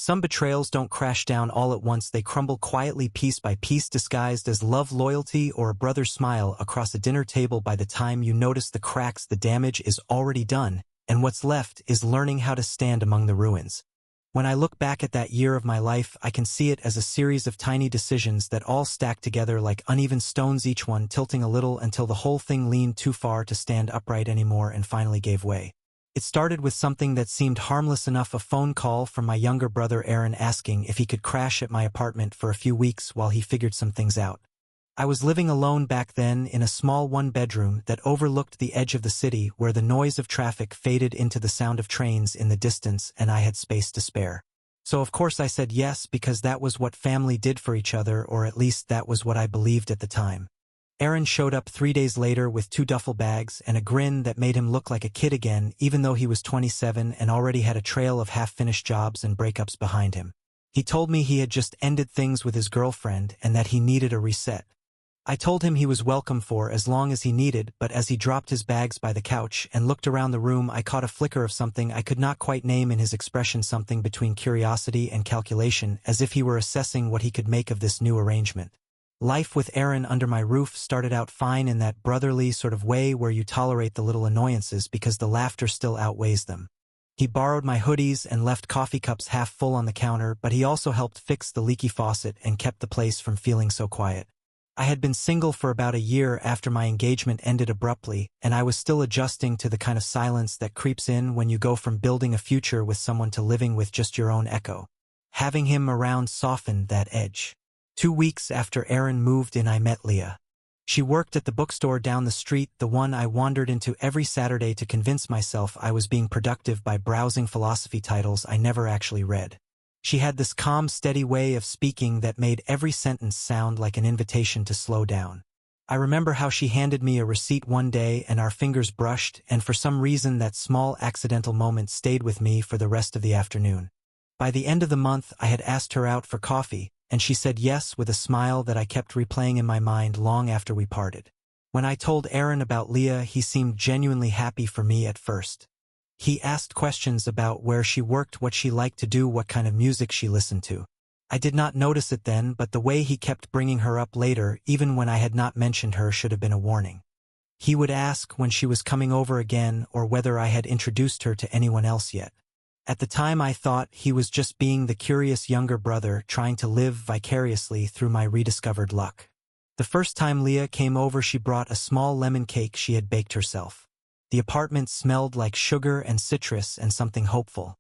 Some betrayals don't crash down all at once, they crumble quietly piece by piece, disguised as love, loyalty, or a brother's smile across a dinner table. By the time you notice the cracks, the damage is already done, and what's left is learning how to stand among the ruins. When I look back at that year of my life, I can see it as a series of tiny decisions that all stacked together like uneven stones, each one tilting a little until the whole thing leaned too far to stand upright anymore and finally gave way. It started with something that seemed harmless enough, a phone call from my younger brother Aaron asking if he could crash at my apartment for a few weeks while he figured some things out. I was living alone back then in a small one-bedroom that overlooked the edge of the city where the noise of traffic faded into the sound of trains in the distance, and I had space to spare. So of course I said yes, because that was what family did for each other, or at least that was what I believed at the time. Aaron showed up 3 days later with 2 duffel bags and a grin that made him look like a kid again, even though he was 27 and already had a trail of half-finished jobs and breakups behind him. He told me he had just ended things with his girlfriend and that he needed a reset. I told him he was welcome for as long as he needed, but as he dropped his bags by the couch and looked around the room, I caught a flicker of something I could not quite name in his expression, something between curiosity and calculation, as if he were assessing what he could make of this new arrangement. Life with Aaron under my roof started out fine, in that brotherly sort of way where you tolerate the little annoyances because the laughter still outweighs them. He borrowed my hoodies and left coffee cups half full on the counter, but he also helped fix the leaky faucet and kept the place from feeling so quiet. I had been single for about a year after my engagement ended abruptly, and I was still adjusting to the kind of silence that creeps in when you go from building a future with someone to living with just your own echo. Having him around softened that edge. 2 weeks after Aaron moved in, I met Leah. She worked at the bookstore down the street, the one I wandered into every Saturday to convince myself I was being productive by browsing philosophy titles I never actually read. She had this calm, steady way of speaking that made every sentence sound like an invitation to slow down. I remember how she handed me a receipt one day and our fingers brushed, and for some reason that small accidental moment stayed with me for the rest of the afternoon. By the end of the month, I had asked her out for coffee, and she said yes with a smile that I kept replaying in my mind long after we parted. When I told Aaron about Leah, he seemed genuinely happy for me at first. He asked questions about where she worked, what she liked to do, what kind of music she listened to. I did not notice it then, but the way he kept bringing her up later, even when I had not mentioned her, should have been a warning. He would ask when she was coming over again or whether I had introduced her to anyone else yet. At the time I thought he was just being the curious younger brother trying to live vicariously through my rediscovered luck. The first time Leah came over, she brought a small lemon cake she had baked herself. The apartment smelled like sugar and citrus and something hopeful.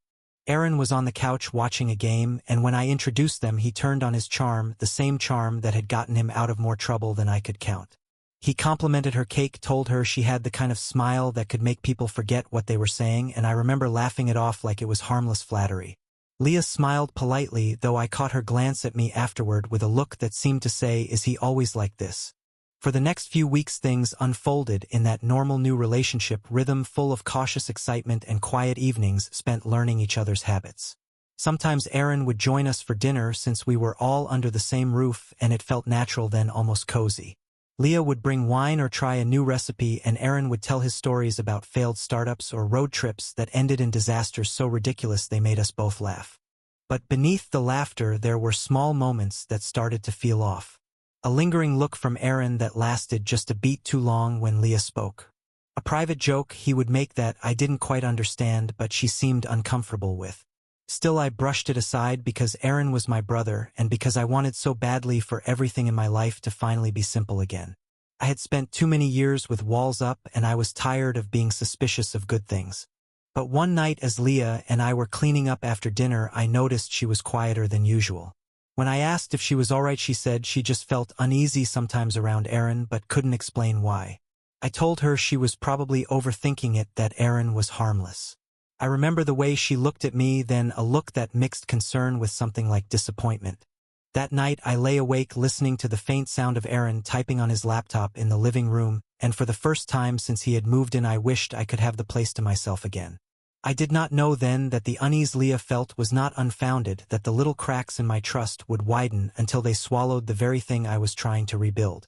Aaron was on the couch watching a game, and when I introduced them he turned on his charm, the same charm that had gotten him out of more trouble than I could count. He complimented her cake, told her she had the kind of smile that could make people forget what they were saying, and I remember laughing it off like it was harmless flattery. Leah smiled politely, though I caught her glance at me afterward with a look that seemed to say, "Is he always like this?" For the next few weeks things unfolded in that normal new relationship rhythm, full of cautious excitement and quiet evenings spent learning each other's habits. Sometimes Aaron would join us for dinner since we were all under the same roof, and it felt natural then, almost cozy. Leah would bring wine or try a new recipe, and Aaron would tell his stories about failed startups or road trips that ended in disasters so ridiculous they made us both laugh. But beneath the laughter there were small moments that started to feel off. A lingering look from Aaron that lasted just a beat too long when Leah spoke. A private joke he would make that I didn't quite understand but she seemed uncomfortable with. Still, I brushed it aside because Aaron was my brother and because I wanted so badly for everything in my life to finally be simple again. I had spent too many years with walls up and I was tired of being suspicious of good things. But one night as Leah and I were cleaning up after dinner, I noticed she was quieter than usual. When I asked if she was all right, she said she just felt uneasy sometimes around Aaron but couldn't explain why. I told her she was probably overthinking it, that Aaron was harmless. I remember the way she looked at me then, a look that mixed concern with something like disappointment. That night I lay awake listening to the faint sound of Aaron typing on his laptop in the living room, and for the first time since he had moved in I wished I could have the place to myself again. I did not know then that the unease Leah felt was not unfounded, that the little cracks in my trust would widen until they swallowed the very thing I was trying to rebuild.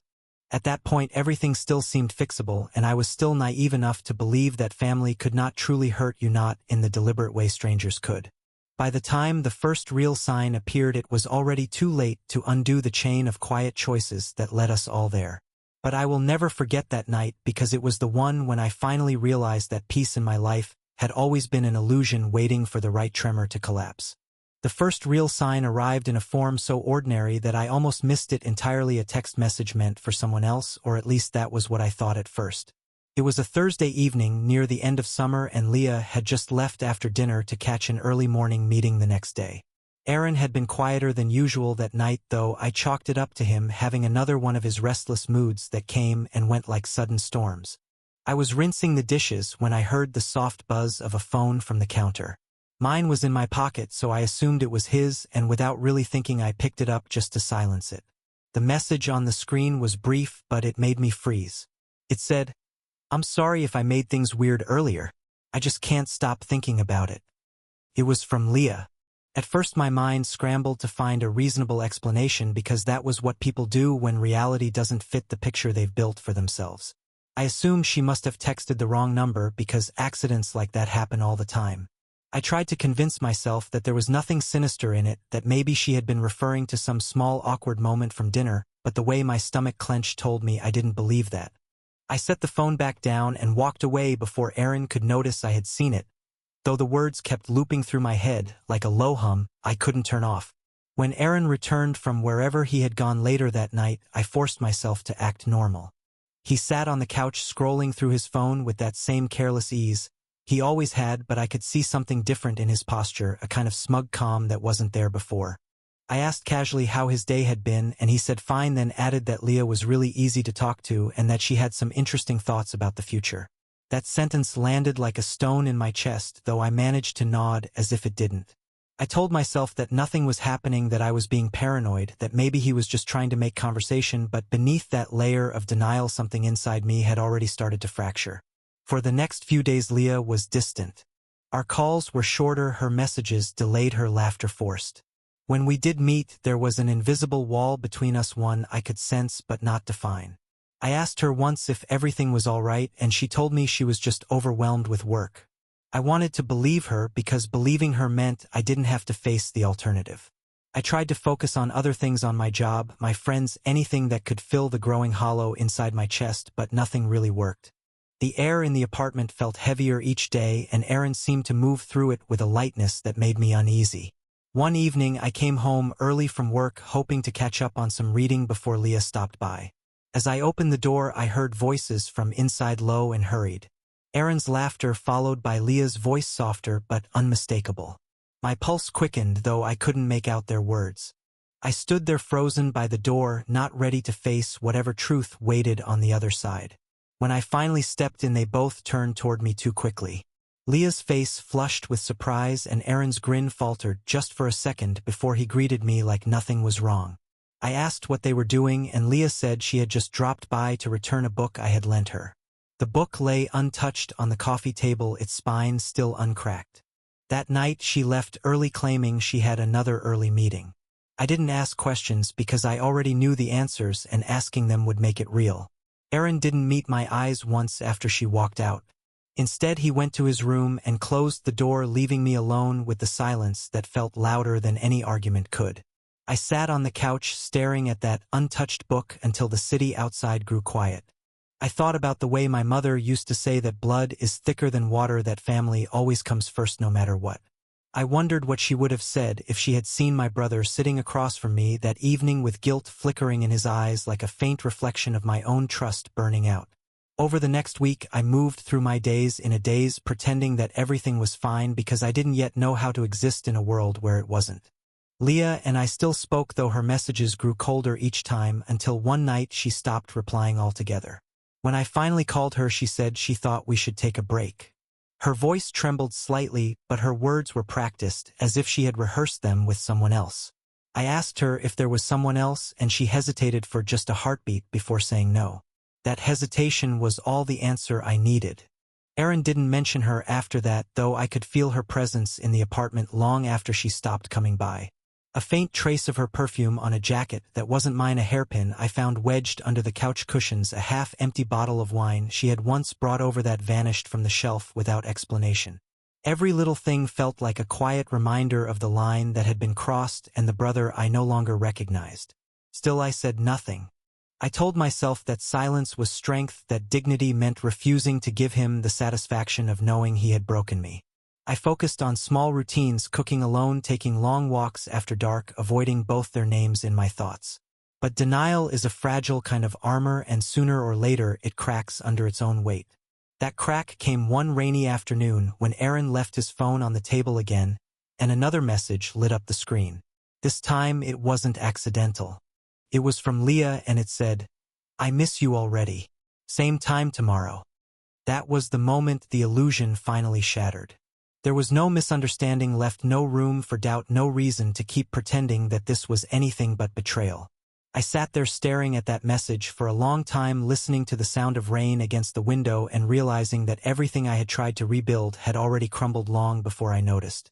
At that point everything still seemed fixable, and I was still naive enough to believe that family could not truly hurt you, not in the deliberate way strangers could. By the time the first real sign appeared, it was already too late to undo the chain of quiet choices that led us all there. But I will never forget that night because it was the one when I finally realized that peace in my life had always been an illusion waiting for the right tremor to collapse. The first real sign arrived in a form so ordinary that I almost missed it entirely. A text message meant for someone else, or at least that was what I thought at first. It was a Thursday evening near the end of summer, and Leah had just left after dinner to catch an early morning meeting the next day. Aaron had been quieter than usual that night, though I chalked it up to him having another one of his restless moods that came and went like sudden storms. I was rinsing the dishes when I heard the soft buzz of a phone from the counter. Mine was in my pocket, so I assumed it was his, and without really thinking I picked it up just to silence it. The message on the screen was brief, but it made me freeze. It said, "I'm sorry if I made things weird earlier. I just can't stop thinking about it." It was from Leah. At first my mind scrambled to find a reasonable explanation because that was what people do when reality doesn't fit the picture they've built for themselves. I assumed she must have texted the wrong number because accidents like that happen all the time. I tried to convince myself that there was nothing sinister in it, that maybe she had been referring to some small awkward moment from dinner, but the way my stomach clenched told me I didn't believe that. I set the phone back down and walked away before Aaron could notice I had seen it. Though the words kept looping through my head, like a low hum, I couldn't turn off. When Aaron returned from wherever he had gone later that night, I forced myself to act normal. He sat on the couch scrolling through his phone with that same careless ease he always had, but I could see something different in his posture, a kind of smug calm that wasn't there before. I asked casually how his day had been, and he said fine, then added that Leah was really easy to talk to and that she had some interesting thoughts about the future. That sentence landed like a stone in my chest, though I managed to nod as if it didn't. I told myself that nothing was happening, that I was being paranoid, that maybe he was just trying to make conversation, but beneath that layer of denial something inside me had already started to fracture. For the next few days Leah was distant. Our calls were shorter, her messages delayed, her laughter forced. When we did meet, there was an invisible wall between us, one I could sense but not define. I asked her once if everything was all right, and she told me she was just overwhelmed with work. I wanted to believe her because believing her meant I didn't have to face the alternative. I tried to focus on other things, on my job, my friends, anything that could fill the growing hollow inside my chest, but nothing really worked. The air in the apartment felt heavier each day, and Aaron seemed to move through it with a lightness that made me uneasy. One evening I came home early from work, hoping to catch up on some reading before Leah stopped by. As I opened the door, I heard voices from inside, low and hurried. Aaron's laughter followed by Leah's voice, softer but unmistakable. My pulse quickened, though I couldn't make out their words. I stood there frozen by the door, not ready to face whatever truth waited on the other side. When I finally stepped in, they both turned toward me too quickly. Leah's face flushed with surprise, and Aaron's grin faltered just for a second before he greeted me like nothing was wrong. I asked what they were doing, and Leah said she had just dropped by to return a book I had lent her. The book lay untouched on the coffee table, its spine still uncracked. That night she left early, claiming she had another early meeting. I didn't ask questions because I already knew the answers, and asking them would make it real. Aaron didn't meet my eyes once after she walked out. Instead, he went to his room and closed the door, leaving me alone with the silence that felt louder than any argument could. I sat on the couch staring at that untouched book until the city outside grew quiet. I thought about the way my mother used to say that blood is thicker than water, that family always comes first no matter what. I wondered what she would have said if she had seen my brother sitting across from me that evening with guilt flickering in his eyes like a faint reflection of my own trust burning out. Over the next week, I moved through my days in a daze, pretending that everything was fine because I didn't yet know how to exist in a world where it wasn't. Leah and I still spoke, though her messages grew colder each time, until one night she stopped replying altogether. When I finally called her, she said she thought we should take a break. Her voice trembled slightly, but her words were practiced, as if she had rehearsed them with someone else. I asked her if there was someone else, and she hesitated for just a heartbeat before saying no. That hesitation was all the answer I needed. Aaron didn't mention her after that, though I could feel her presence in the apartment long after she stopped coming by. A faint trace of her perfume on a jacket that wasn't mine, a hairpin I found wedged under the couch cushions, a half-empty bottle of wine she had once brought over that vanished from the shelf without explanation. Every little thing felt like a quiet reminder of the line that had been crossed and the brother I no longer recognized. Still I said nothing. I told myself that silence was strength, that dignity meant refusing to give him the satisfaction of knowing he had broken me. I focused on small routines, cooking alone, taking long walks after dark, avoiding both their names in my thoughts. But denial is a fragile kind of armor, and sooner or later it cracks under its own weight. That crack came one rainy afternoon when Aaron left his phone on the table again, and another message lit up the screen. This time it wasn't accidental. It was from Leah, and it said, "I miss you already. Same time tomorrow." That was the moment the illusion finally shattered. There was no misunderstanding left, no room for doubt, no reason to keep pretending that this was anything but betrayal. I sat there staring at that message for a long time, listening to the sound of rain against the window and realizing that everything I had tried to rebuild had already crumbled long before I noticed.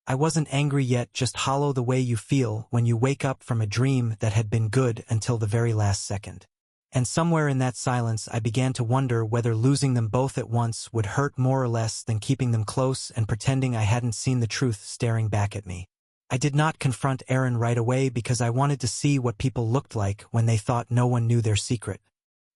I wasn't angry yet, just hollow, the way you feel when you wake up from a dream that had been good until the very last second. And somewhere in that silence I began to wonder whether losing them both at once would hurt more or less than keeping them close and pretending I hadn't seen the truth staring back at me. I did not confront Aaron right away because I wanted to see what people looked like when they thought no one knew their secret.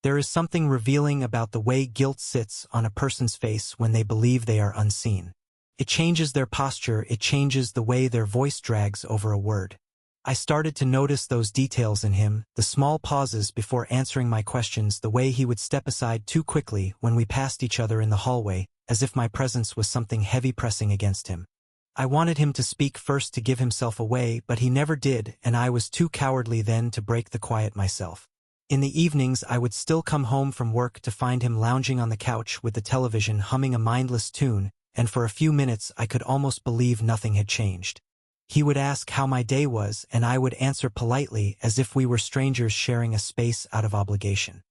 There is something revealing about the way guilt sits on a person's face when they believe they are unseen. It changes their posture, it changes the way their voice drags over a word. I started to notice those details in him, the small pauses before answering my questions, the way he would step aside too quickly when we passed each other in the hallway, as if my presence was something heavy pressing against him. I wanted him to speak first, to give himself away, but he never did, and I was too cowardly then to break the quiet myself. In the evenings I would still come home from work to find him lounging on the couch with the television humming a mindless tune, and for a few minutes I could almost believe nothing had changed. He would ask how my day was, and I would answer politely as if we were strangers sharing a space out of obligation.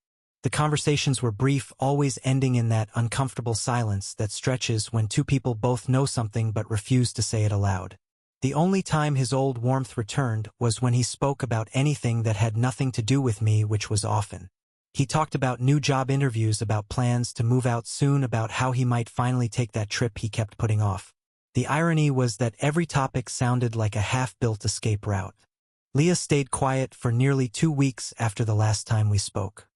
The conversations were brief, always ending in that uncomfortable silence that stretches when two people both know something but refuse to say it aloud. The only time his old warmth returned was when he spoke about anything that had nothing to do with me, which was often. He talked about new job interviews, about plans to move out soon, about how he might finally take that trip he kept putting off. The irony was that every topic sounded like a half-built escape route. Leah stayed quiet for nearly 2 weeks after the last time we spoke.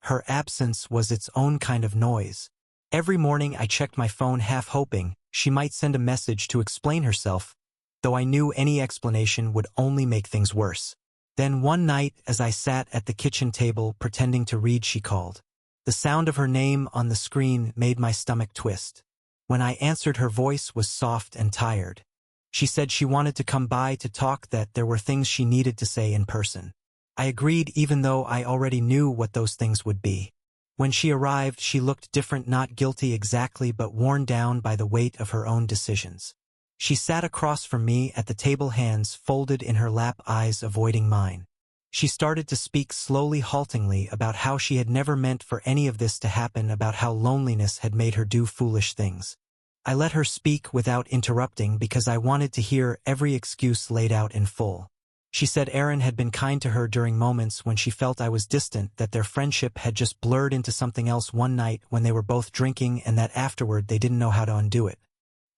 Her absence was its own kind of noise. Every morning I checked my phone, half hoping she might send a message to explain herself, though I knew any explanation would only make things worse. Then one night, as I sat at the kitchen table pretending to read, she called. The sound of her name on the screen made my stomach twist. When I answered, her voice was soft and tired. She said she wanted to come by to talk, that there were things she needed to say in person. I agreed, even though I already knew what those things would be. When she arrived, she looked different, not guilty exactly, but worn down by the weight of her own decisions. She sat across from me at the table, hands folded in her lap, eyes avoiding mine. She started to speak slowly, haltingly, about how she had never meant for any of this to happen, about how loneliness had made her do foolish things. I let her speak without interrupting because I wanted to hear every excuse laid out in full. She said Aaron had been kind to her during moments when she felt I was distant, that their friendship had just blurred into something else one night when they were both drinking, and that afterward they didn't know how to undo it.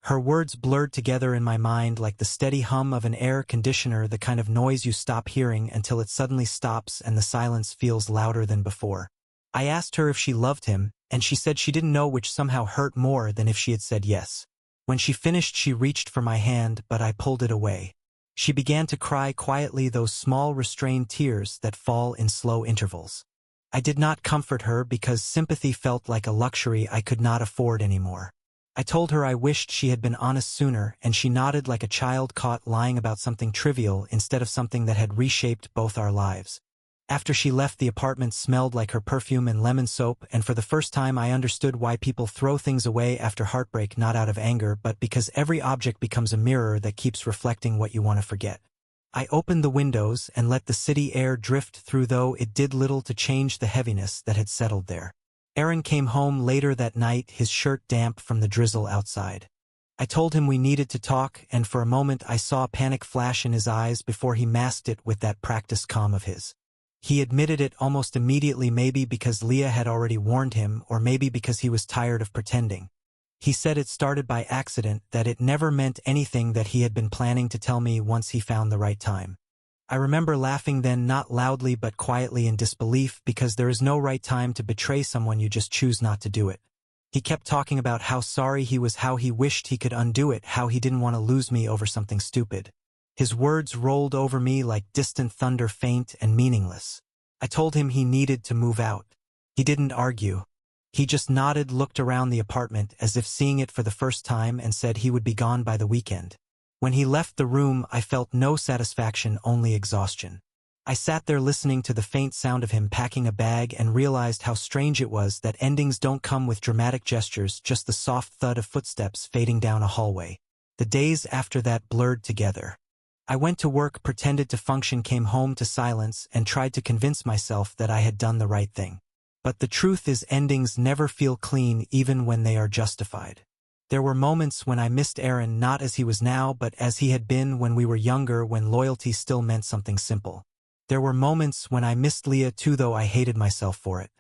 Her words blurred together in my mind like the steady hum of an air conditioner, the kind of noise you stop hearing until it suddenly stops and the silence feels louder than before. I asked her if she loved him, and she said she didn't know, which somehow hurt more than if she had said yes. When she finished, she reached for my hand, but I pulled it away. She began to cry quietly, those small restrained tears that fall in slow intervals. I did not comfort her because sympathy felt like a luxury I could not afford anymore. I told her I wished she had been honest sooner, and she nodded like a child caught lying about something trivial instead of something that had reshaped both our lives. After she left, the apartment smelled like her perfume and lemon soap, and for the first time I understood why people throw things away after heartbreak, not out of anger, but because every object becomes a mirror that keeps reflecting what you want to forget. I opened the windows and let the city air drift through, though it did little to change the heaviness that had settled there. Aaron came home later that night, his shirt damp from the drizzle outside. I told him we needed to talk, and for a moment I saw a panic flash in his eyes before he masked it with that practiced calm of his. He admitted it almost immediately, maybe because Leah had already warned him, or maybe because he was tired of pretending. He said it started by accident, that it never meant anything, that he had been planning to tell me once he found the right time. I remember laughing then, not loudly but quietly in disbelief, because there is no right time to betray someone, you just choose not to do it. He kept talking about how sorry he was, how he wished he could undo it, how he didn't want to lose me over something stupid. His words rolled over me like distant thunder, faint and meaningless. I told him he needed to move out. He didn't argue. He just nodded, looked around the apartment as if seeing it for the first time, and said he would be gone by the weekend. When he left the room, I felt no satisfaction, only exhaustion. I sat there listening to the faint sound of him packing a bag and realized how strange it was that endings don't come with dramatic gestures, just the soft thud of footsteps fading down a hallway. The days after that blurred together. I went to work, pretended to function, came home to silence, and tried to convince myself that I had done the right thing. But the truth is, endings never feel clean, even when they are justified. There were moments when I missed Aaron, not as he was now, but as he had been when we were younger, when loyalty still meant something simple. There were moments when I missed Leah too, though I hated myself for it.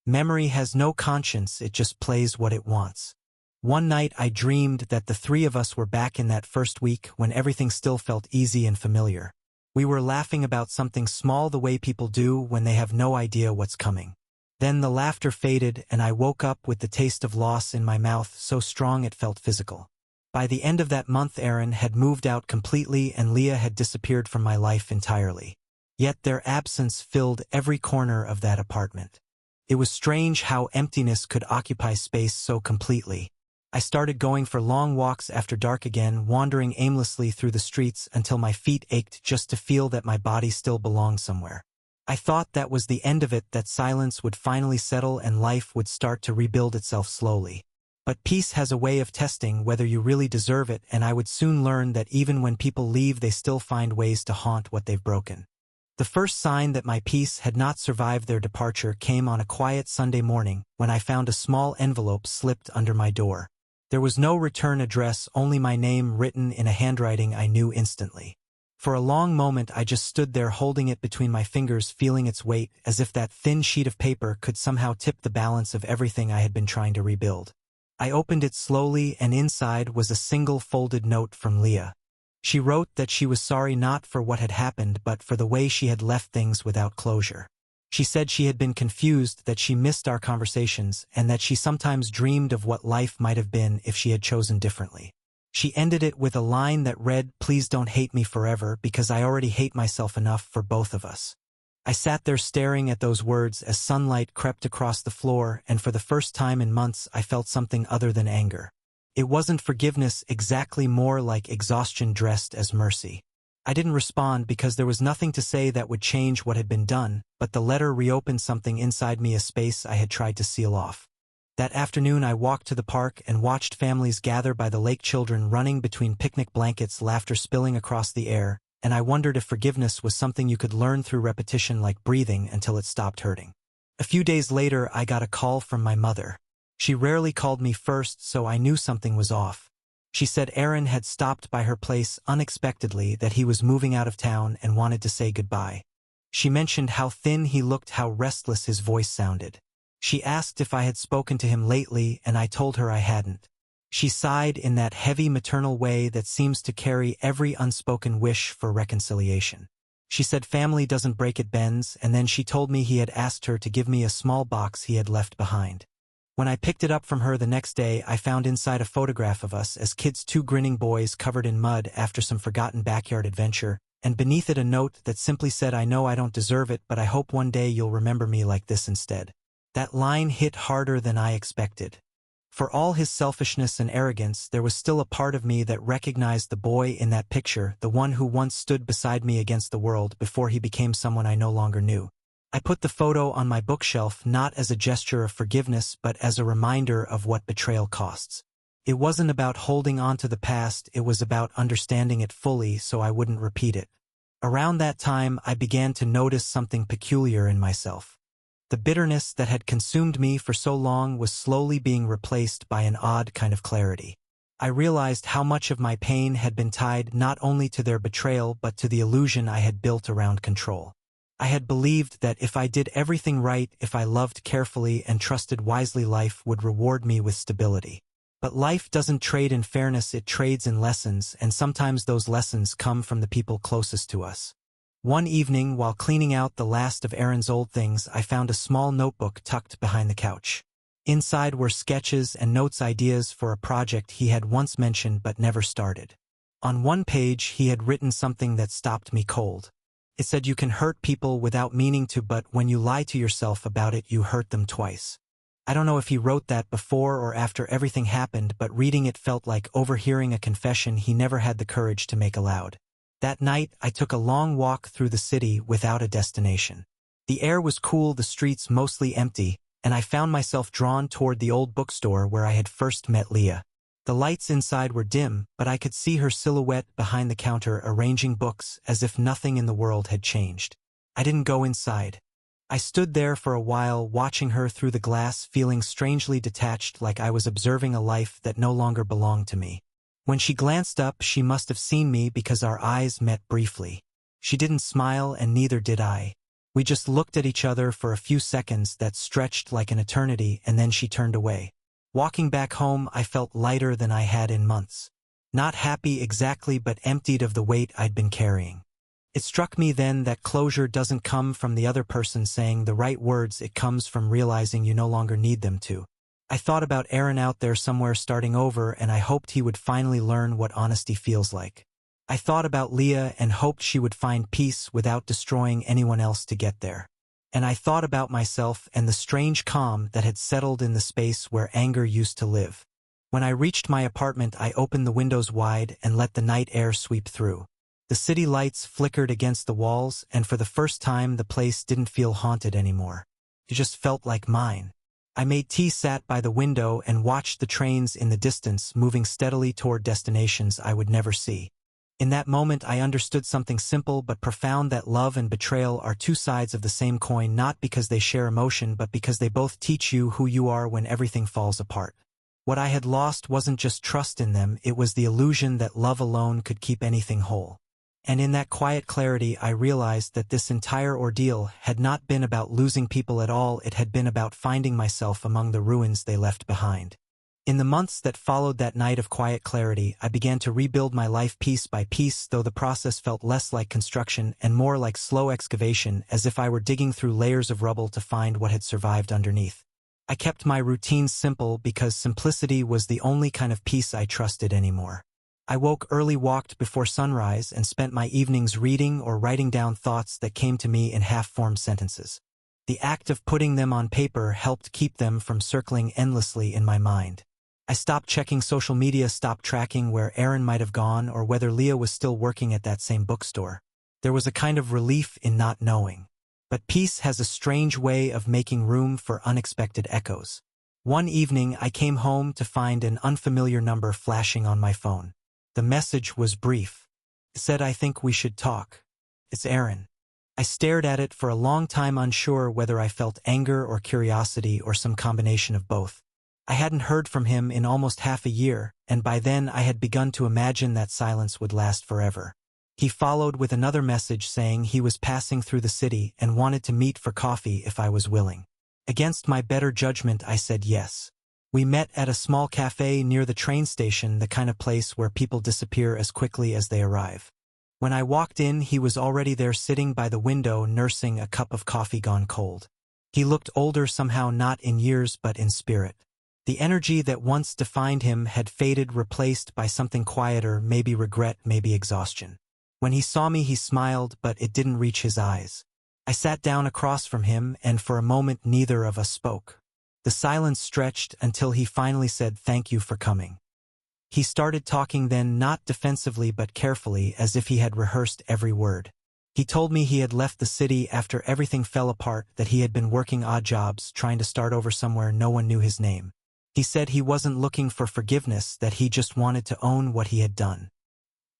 Memory has no conscience, it just plays what it wants. One night I dreamed that the three of us were back in that first week, when everything still felt easy and familiar. We were laughing about something small, the way people do when they have no idea what's coming. Then the laughter faded, and I woke up with the taste of loss in my mouth, so strong it felt physical. By the end of that month, Aaron had moved out completely and Leah had disappeared from my life entirely. Yet their absence filled every corner of that apartment. It was strange how emptiness could occupy space so completely. I started going for long walks after dark again, wandering aimlessly through the streets until my feet ached just to feel that my body still belonged somewhere. I thought that was the end of it, that silence would finally settle and life would start to rebuild itself slowly. But peace has a way of testing whether you really deserve it, and I would soon learn that even when people leave, they still find ways to haunt what they've broken. The first sign that my peace had not survived their departure came on a quiet Sunday morning, when I found a small envelope slipped under my door. There was no return address, only my name written in a handwriting I knew instantly. For a long moment I just stood there holding it between my fingers, feeling its weight, as if that thin sheet of paper could somehow tip the balance of everything I had been trying to rebuild. I opened it slowly, and inside was a single folded note from Leah. She wrote that she was sorry, not for what had happened, but for the way she had left things without closure. She said she had been confused, that she missed our conversations, and that she sometimes dreamed of what life might have been if she had chosen differently. She ended it with a line that read, "Please don't hate me forever, because I already hate myself enough for both of us." I sat there staring at those words as sunlight crept across the floor, and for the first time in months I felt something other than anger. It wasn't forgiveness exactly, more like exhaustion dressed as mercy. I didn't respond because there was nothing to say that would change what had been done, but the letter reopened something inside me, a space I had tried to seal off. That afternoon I walked to the park and watched families gather by the lake, children running between picnic blankets, laughter spilling across the air, and I wondered if forgiveness was something you could learn through repetition, like breathing until it stopped hurting. A few days later I got a call from my mother. She rarely called me first, so I knew something was off. She said Aaron had stopped by her place unexpectedly, that he was moving out of town and wanted to say goodbye. She mentioned how thin he looked, how restless his voice sounded. She asked if I had spoken to him lately, and I told her I hadn't. She sighed in that heavy maternal way that seems to carry every unspoken wish for reconciliation. She said family doesn't break, it bends, and then she told me he had asked her to give me a small box he had left behind. When I picked it up from her the next day, I found inside a photograph of us as kids, two grinning boys covered in mud after some forgotten backyard adventure, and beneath it a note that simply said, "I know I don't deserve it, but I hope one day you'll remember me like this instead." That line hit harder than I expected. For all his selfishness and arrogance, there was still a part of me that recognized the boy in that picture, the one who once stood beside me against the world before he became someone I no longer knew. I put the photo on my bookshelf, not as a gesture of forgiveness, but as a reminder of what betrayal costs. It wasn't about holding on to the past, it was about understanding it fully so I wouldn't repeat it. Around that time, I began to notice something peculiar in myself. The bitterness that had consumed me for so long was slowly being replaced by an odd kind of clarity. I realized how much of my pain had been tied not only to their betrayal but to the illusion I had built around control. I had believed that if I did everything right, if I loved carefully and trusted wisely, life would reward me with stability. But life doesn't trade in fairness, it trades in lessons, and sometimes those lessons come from the people closest to us. One evening, while cleaning out the last of Aaron's old things, I found a small notebook tucked behind the couch. Inside were sketches and notes, ideas for a project he had once mentioned but never started. On one page, he had written something that stopped me cold. It said, "You can hurt people without meaning to, but when you lie to yourself about it, you hurt them twice." I don't know if he wrote that before or after everything happened, but reading it felt like overhearing a confession he never had the courage to make aloud. That night, I took a long walk through the city without a destination. The air was cool, the streets mostly empty, and I found myself drawn toward the old bookstore where I had first met Leah. The lights inside were dim, but I could see her silhouette behind the counter arranging books as if nothing in the world had changed. I didn't go inside. I stood there for a while, watching her through the glass, feeling strangely detached, like I was observing a life that no longer belonged to me. When she glanced up, she must have seen me because our eyes met briefly. She didn't smile, and neither did I. We just looked at each other for a few seconds that stretched like an eternity, and then she turned away. Walking back home, I felt lighter than I had in months. Not happy exactly, but emptied of the weight I'd been carrying. It struck me then that closure doesn't come from the other person saying the right words, it comes from realizing you no longer need them to. I thought about Aaron out there somewhere starting over, and I hoped he would finally learn what honesty feels like. I thought about Leah and hoped she would find peace without destroying anyone else to get there. And I thought about myself and the strange calm that had settled in the space where anger used to live. When I reached my apartment, I opened the windows wide and let the night air sweep through. The city lights flickered against the walls, and for the first time the place didn't feel haunted anymore. It just felt like mine. I made tea, sat by the window, and watched the trains in the distance moving steadily toward destinations I would never see. In that moment I understood something simple but profound, that love and betrayal are two sides of the same coin, not because they share emotion but because they both teach you who you are when everything falls apart. What I had lost wasn't just trust in them, it was the illusion that love alone could keep anything whole. And in that quiet clarity I realized that this entire ordeal had not been about losing people at all, it had been about finding myself among the ruins they left behind. In the months that followed that night of quiet clarity, I began to rebuild my life piece by piece, though the process felt less like construction and more like slow excavation, as if I were digging through layers of rubble to find what had survived underneath. I kept my routines simple because simplicity was the only kind of peace I trusted anymore. I woke early, walked before sunrise, and spent my evenings reading or writing down thoughts that came to me in half-formed sentences. The act of putting them on paper helped keep them from circling endlessly in my mind. I stopped checking social media, stopped tracking where Aaron might have gone or whether Leah was still working at that same bookstore. There was a kind of relief in not knowing. But peace has a strange way of making room for unexpected echoes. One evening I came home to find an unfamiliar number flashing on my phone. The message was brief. It said, "I think we should talk. It's Aaron." I stared at it for a long time, unsure whether I felt anger or curiosity or some combination of both. I hadn't heard from him in almost half a year, and by then I had begun to imagine that silence would last forever. He followed with another message saying he was passing through the city and wanted to meet for coffee if I was willing. Against my better judgment, I said yes. We met at a small cafe near the train station, the kind of place where people disappear as quickly as they arrive. When I walked in, he was already there, sitting by the window, nursing a cup of coffee gone cold. He looked older somehow, not in years but in spirit. The energy that once defined him had faded, replaced by something quieter, maybe regret, maybe exhaustion. When he saw me, he smiled, but it didn't reach his eyes. I sat down across from him, and for a moment neither of us spoke. The silence stretched until he finally said, "Thank you for coming." He started talking then, not defensively but carefully, as if he had rehearsed every word. He told me he had left the city after everything fell apart, that he had been working odd jobs, trying to start over somewhere no one knew his name. He said he wasn't looking for forgiveness, that he just wanted to own what he had done.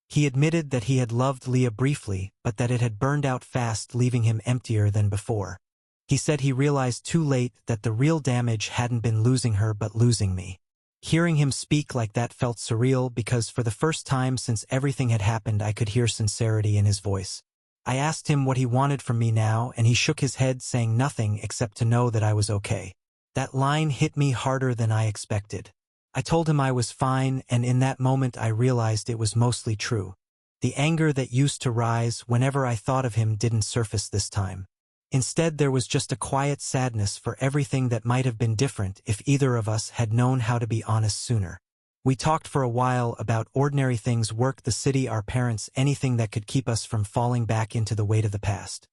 He admitted that he had loved Leah briefly, but that it had burned out fast, leaving him emptier than before. He said he realized too late that the real damage hadn't been losing her but losing me. Hearing him speak like that felt surreal because for the first time since everything had happened I could hear sincerity in his voice. I asked him what he wanted from me now, and he shook his head, saying nothing except to know that I was okay. That line hit me harder than I expected. I told him I was fine, and in that moment I realized it was mostly true. The anger that used to rise whenever I thought of him didn't surface this time. Instead, there was just a quiet sadness for everything that might have been different if either of us had known how to be honest sooner. We talked for a while about ordinary things: work, the city, our parents, anything that could keep us from falling back into the weight of the past.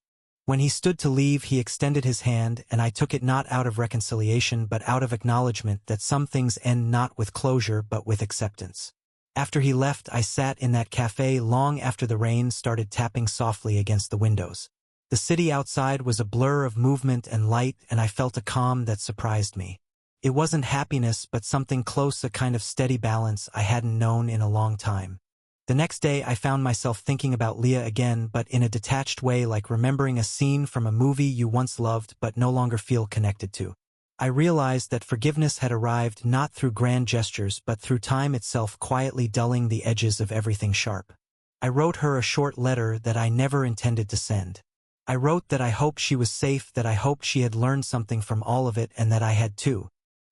When he stood to leave, he extended his hand, and I took it not out of reconciliation but out of acknowledgement that some things end not with closure but with acceptance. After he left, I sat in that cafe long after the rain started tapping softly against the windows. The city outside was a blur of movement and light, and I felt a calm that surprised me. It wasn't happiness but something close, a kind of steady balance I hadn't known in a long time. The next day I found myself thinking about Leah again, but in a detached way, like remembering a scene from a movie you once loved but no longer feel connected to. I realized that forgiveness had arrived not through grand gestures but through time itself, quietly dulling the edges of everything sharp. I wrote her a short letter that I never intended to send. I wrote that I hoped she was safe, that I hoped she had learned something from all of it, and that I had too.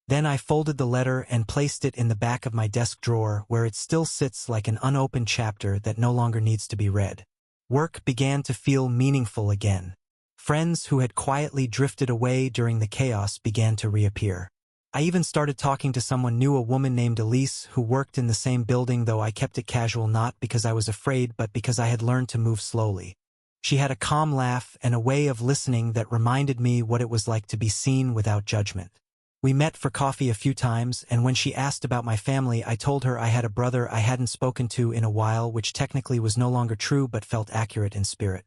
Then I folded the letter and placed it in the back of my desk drawer, where it still sits like an unopened chapter that no longer needs to be read. Work began to feel meaningful again. Friends who had quietly drifted away during the chaos began to reappear. I even started talking to someone new, a woman named Elise who worked in the same building, though I kept it casual, not because I was afraid but because I had learned to move slowly. She had a calm laugh and a way of listening that reminded me what it was like to be seen without judgment. We met for coffee a few times, and when she asked about my family, I told her I had a brother I hadn't spoken to in a while, which technically was no longer true but felt accurate in spirit.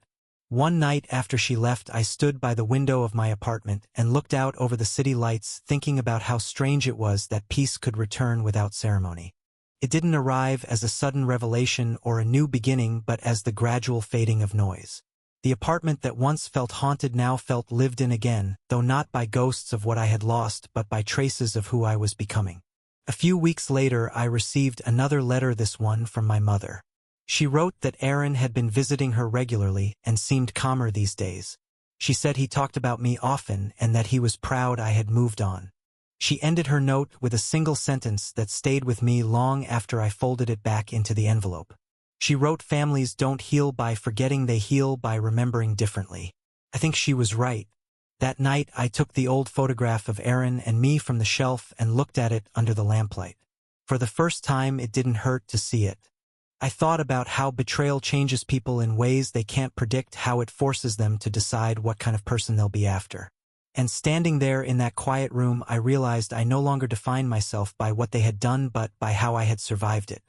One night after she left, I stood by the window of my apartment and looked out over the city lights, thinking about how strange it was that peace could return without ceremony. It didn't arrive as a sudden revelation or a new beginning but as the gradual fading of noise. The apartment that once felt haunted now felt lived in again, though not by ghosts of what I had lost but by traces of who I was becoming. A few weeks later I received another letter, this one from my mother. She wrote that Aaron had been visiting her regularly and seemed calmer these days. She said he talked about me often and that he was proud I had moved on. She ended her note with a single sentence that stayed with me long after I folded it back into the envelope. She wrote, "Families don't heal by forgetting, they heal by remembering differently." I think she was right. That night I took the old photograph of Aaron and me from the shelf and looked at it under the lamplight. For the first time it didn't hurt to see it. I thought about how betrayal changes people in ways they can't predict, how it forces them to decide what kind of person they'll be after. And standing there in that quiet room, I realized I no longer defined myself by what they had done but by how I had survived it.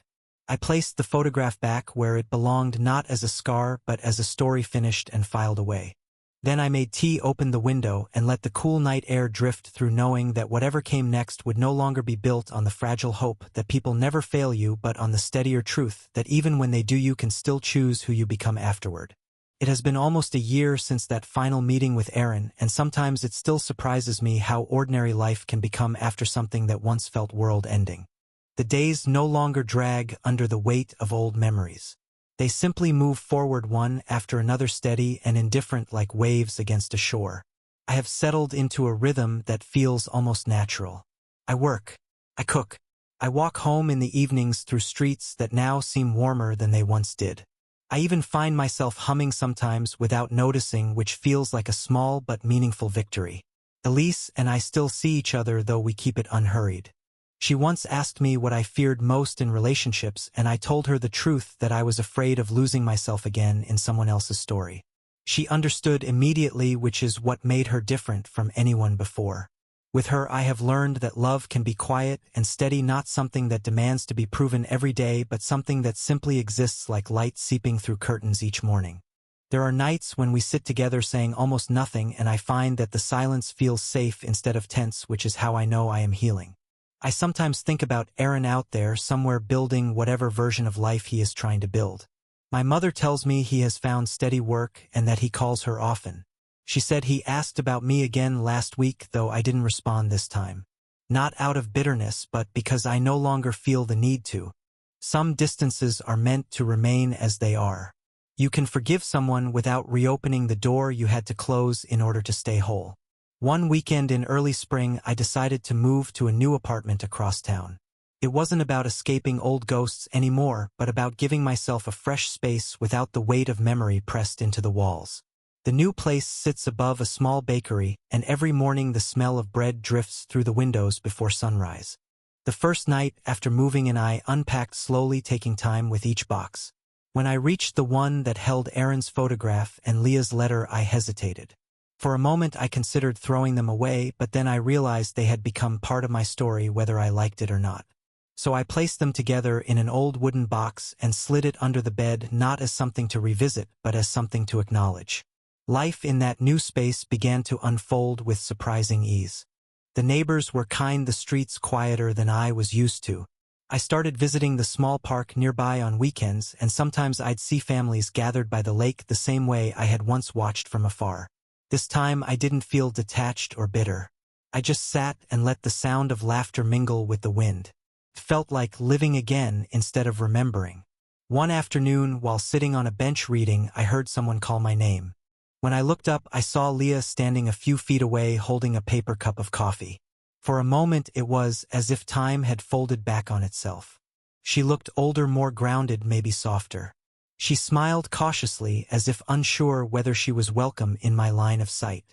I placed the photograph back where it belonged, not as a scar but as a story, finished and filed away. Then I made tea, opened the window, and let the cool night air drift through, knowing that whatever came next would no longer be built on the fragile hope that people never fail you but on the steadier truth that even when they do, you can still choose who you become afterward. It has been almost a year since that final meeting with Aaron, and sometimes it still surprises me how ordinary life can become after something that once felt world-ending. The days no longer drag under the weight of old memories. They simply move forward one after another, steady and indifferent like waves against a shore. I have settled into a rhythm that feels almost natural. I work. I cook. I walk home in the evenings through streets that now seem warmer than they once did. I even find myself humming sometimes without noticing, which feels like a small but meaningful victory. Elise and I still see each other, though we keep it unhurried. She once asked me what I feared most in relationships, and I told her the truth, that I was afraid of losing myself again in someone else's story. She understood immediately, which is what made her different from anyone before. With her, I have learned that love can be quiet and steady, not something that demands to be proven every day, but something that simply exists like light seeping through curtains each morning. There are nights when we sit together saying almost nothing, and I find that the silence feels safe instead of tense, which is how I know I am healing. I sometimes think about Aaron out there somewhere, building whatever version of life he is trying to build. My mother tells me he has found steady work and that he calls her often. She said he asked about me again last week, though I didn't respond this time. Not out of bitterness, but because I no longer feel the need to. Some distances are meant to remain as they are. You can forgive someone without reopening the door you had to close in order to stay whole. One weekend in early spring, I decided to move to a new apartment across town. It wasn't about escaping old ghosts anymore, but about giving myself a fresh space without the weight of memory pressed into the walls. The new place sits above a small bakery, and every morning the smell of bread drifts through the windows before sunrise. The first night after moving in, I unpacked slowly, taking time with each box. When I reached the one that held Aaron's photograph and Leah's letter, I hesitated. For a moment I considered throwing them away, but then I realized they had become part of my story whether I liked it or not. So I placed them together in an old wooden box and slid it under the bed, not as something to revisit, but as something to acknowledge. Life in that new space began to unfold with surprising ease. The neighbors were kind, the streets quieter than I was used to. I started visiting the small park nearby on weekends, and sometimes I'd see families gathered by the lake the same way I had once watched from afar. This time I didn't feel detached or bitter. I just sat and let the sound of laughter mingle with the wind. It felt like living again instead of remembering. One afternoon, while sitting on a bench reading, I heard someone call my name. When I looked up, I saw Leah standing a few feet away holding a paper cup of coffee. For a moment it was as if time had folded back on itself. She looked older, more grounded, maybe softer. She smiled cautiously, as if unsure whether she was welcome in my line of sight.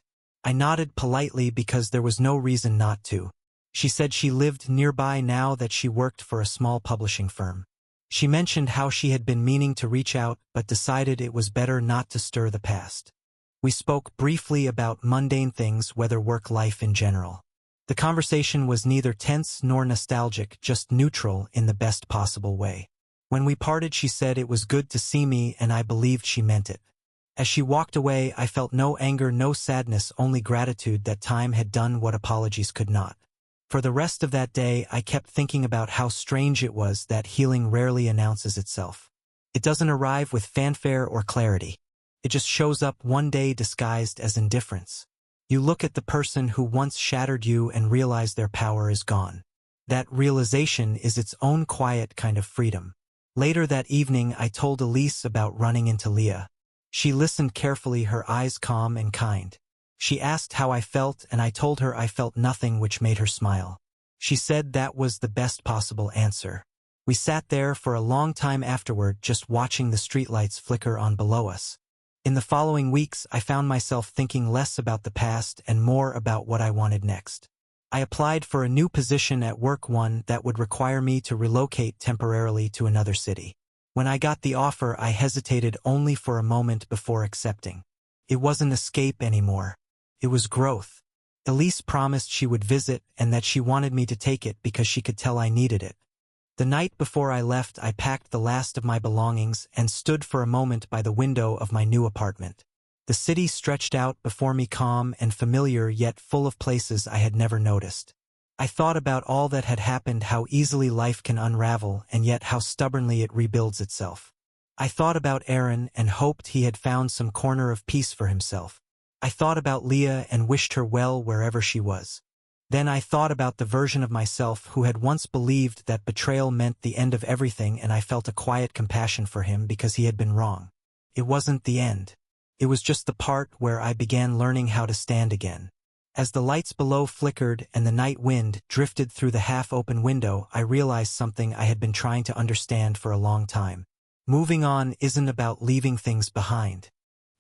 I nodded politely because there was no reason not to. She said she lived nearby now that she worked for a small publishing firm. She mentioned how she had been meaning to reach out but decided it was better not to stir the past. We spoke briefly about mundane things, whether work-life in general. The conversation was neither tense nor nostalgic, just neutral in the best possible way. When we parted, she said it was good to see me, and I believed she meant it. As she walked away, I felt no anger, no sadness, only gratitude that time had done what apologies could not. For the rest of that day, I kept thinking about how strange it was that healing rarely announces itself. It doesn't arrive with fanfare or clarity. It just shows up one day disguised as indifference. You look at the person who once shattered you and realize their power is gone. That realization is its own quiet kind of freedom. Later that evening, I told Elise about running into Leah. She listened carefully, her eyes calm and kind. She asked how I felt, and I told her I felt nothing, which made her smile. She said that was the best possible answer. We sat there for a long time afterward, just watching the streetlights flicker on below us. In the following weeks, I found myself thinking less about the past and more about what I wanted next. I applied for a new position at work, one that would require me to relocate temporarily to another city. When I got the offer, I hesitated only for a moment before accepting. It wasn't escape anymore. It was growth. Elise promised she would visit and that she wanted me to take it because she could tell I needed it. The night before I left, I packed the last of my belongings and stood for a moment by the window of my new apartment. The city stretched out before me, calm and familiar, yet full of places I had never noticed. I thought about all that had happened, how easily life can unravel, and yet how stubbornly it rebuilds itself. I thought about Aaron and hoped he had found some corner of peace for himself. I thought about Leah and wished her well wherever she was. Then I thought about the version of myself who had once believed that betrayal meant the end of everything, and I felt a quiet compassion for him because he had been wrong. It wasn't the end. It was just the part where I began learning how to stand again. As the lights below flickered and the night wind drifted through the half-open window, I realized something I had been trying to understand for a long time. Moving on isn't about leaving things behind.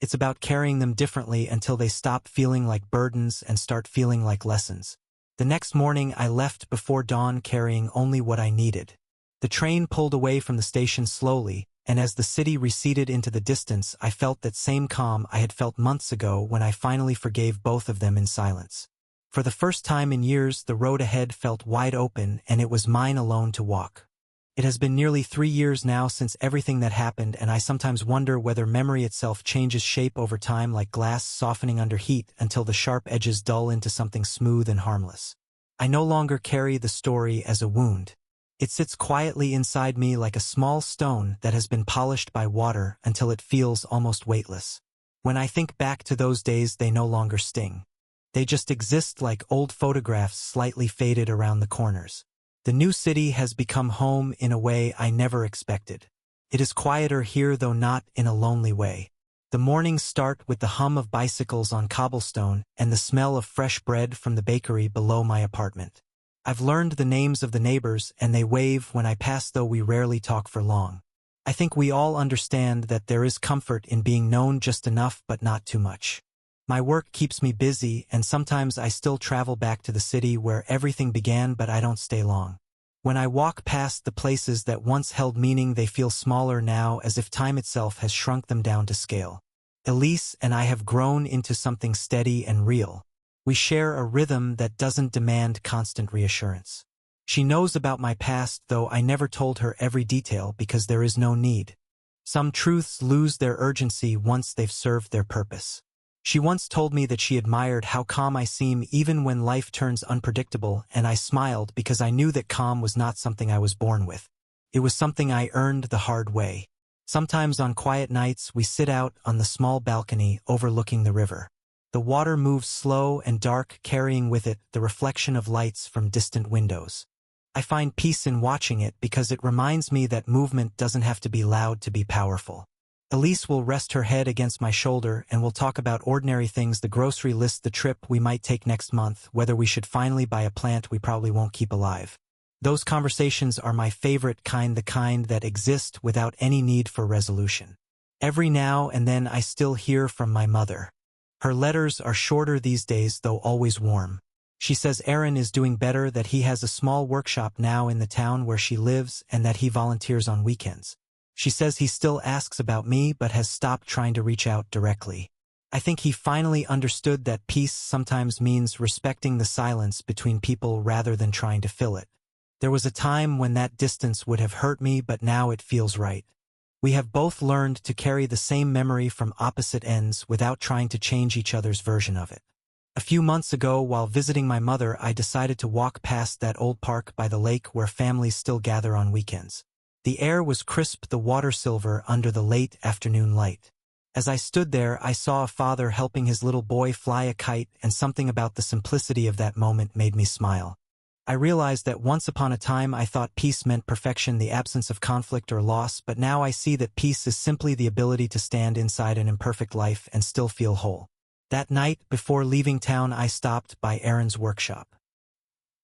It's about carrying them differently until they stop feeling like burdens and start feeling like lessons. The next morning I left before dawn, carrying only what I needed. The train pulled away from the station slowly, and as the city receded into the distance, I felt that same calm I had felt months ago when I finally forgave both of them in silence. For the first time in years, the road ahead felt wide open, and it was mine alone to walk. It has been nearly 3 years now since everything that happened, and I sometimes wonder whether memory itself changes shape over time, like glass softening under heat until the sharp edges dull into something smooth and harmless. I no longer carry the story as a wound. It sits quietly inside me like a small stone that has been polished by water until it feels almost weightless. When I think back to those days, they no longer sting. They just exist like old photographs slightly faded around the corners. The new city has become home in a way I never expected. It is quieter here, though not in a lonely way. The mornings start with the hum of bicycles on cobblestone and the smell of fresh bread from the bakery below my apartment. I've learned the names of the neighbors and they wave when I pass, though we rarely talk for long. I think we all understand that there is comfort in being known just enough but not too much. My work keeps me busy and sometimes I still travel back to the city where everything began, but I don't stay long. When I walk past the places that once held meaning, they feel smaller now, as if time itself has shrunk them down to scale. Elise and I have grown into something steady and real. We share a rhythm that doesn't demand constant reassurance. She knows about my past, though I never told her every detail because there is no need. Some truths lose their urgency once they've served their purpose. She once told me that she admired how calm I seem even when life turns unpredictable, and I smiled because I knew that calm was not something I was born with. It was something I earned the hard way. Sometimes on quiet nights we sit out on the small balcony overlooking the river. The water moves slow and dark, carrying with it the reflection of lights from distant windows. I find peace in watching it because it reminds me that movement doesn't have to be loud to be powerful. Elise will rest her head against my shoulder and we'll talk about ordinary things: the grocery list, the trip we might take next month, whether we should finally buy a plant we probably won't keep alive. Those conversations are my favorite kind, the kind that exist without any need for resolution. Every now and then I still hear from my mother. Her letters are shorter these days, though always warm. She says Aaron is doing better, that he has a small workshop now in the town where she lives, and that he volunteers on weekends. She says he still asks about me but has stopped trying to reach out directly. I think he finally understood that peace sometimes means respecting the silence between people rather than trying to fill it. There was a time when that distance would have hurt me, but now it feels right. We have both learned to carry the same memory from opposite ends without trying to change each other's version of it. A few months ago, while visiting my mother, I decided to walk past that old park by the lake where families still gather on weekends. The air was crisp, the water silver under the late afternoon light. As I stood there, I saw a father helping his little boy fly a kite, and something about the simplicity of that moment made me smile. I realized that once upon a time I thought peace meant perfection, the absence of conflict or loss, but now I see that peace is simply the ability to stand inside an imperfect life and still feel whole. That night, before leaving town, I stopped by Aaron's workshop.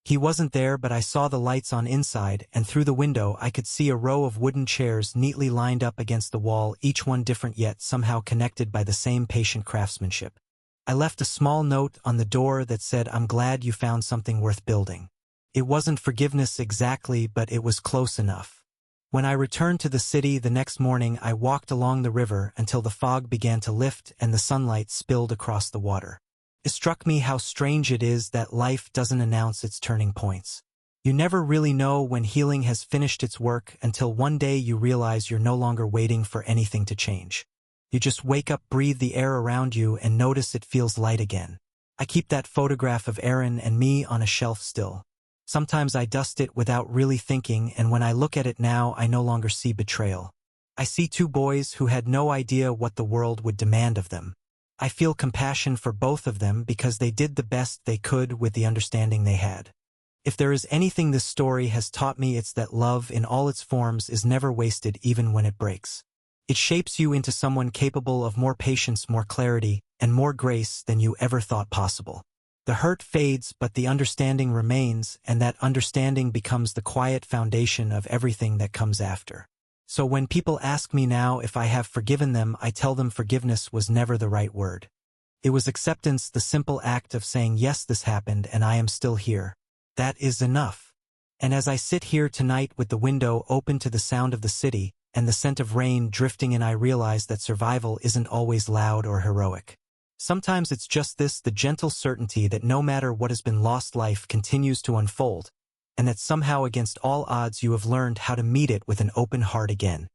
He wasn't there, but I saw the lights on inside, and through the window I could see a row of wooden chairs neatly lined up against the wall, each one different yet somehow connected by the same patient craftsmanship. I left a small note on the door that said, "I'm glad you found something worth building." It wasn't forgiveness exactly, but it was close enough. When I returned to the city the next morning, I walked along the river until the fog began to lift and the sunlight spilled across the water. It struck me how strange it is that life doesn't announce its turning points. You never really know when healing has finished its work until one day you realize you're no longer waiting for anything to change. You just wake up, breathe the air around you, and notice it feels light again. I keep that photograph of Aaron and me on a shelf still. Sometimes I dust it without really thinking, and when I look at it now, I no longer see betrayal. I see two boys who had no idea what the world would demand of them. I feel compassion for both of them because they did the best they could with the understanding they had. If there is anything this story has taught me, it's that love in all its forms is never wasted, even when it breaks. It shapes you into someone capable of more patience, more clarity, and more grace than you ever thought possible. The hurt fades, but the understanding remains, and that understanding becomes the quiet foundation of everything that comes after. So when people ask me now if I have forgiven them, I tell them forgiveness was never the right word. It was acceptance, the simple act of saying, yes, this happened and I am still here. That is enough. And as I sit here tonight with the window open to the sound of the city and the scent of rain drifting in, I realize that survival isn't always loud or heroic. Sometimes it's just this, the gentle certainty that no matter what has been lost, life continues to unfold, and that somehow against all odds you have learned how to meet it with an open heart again.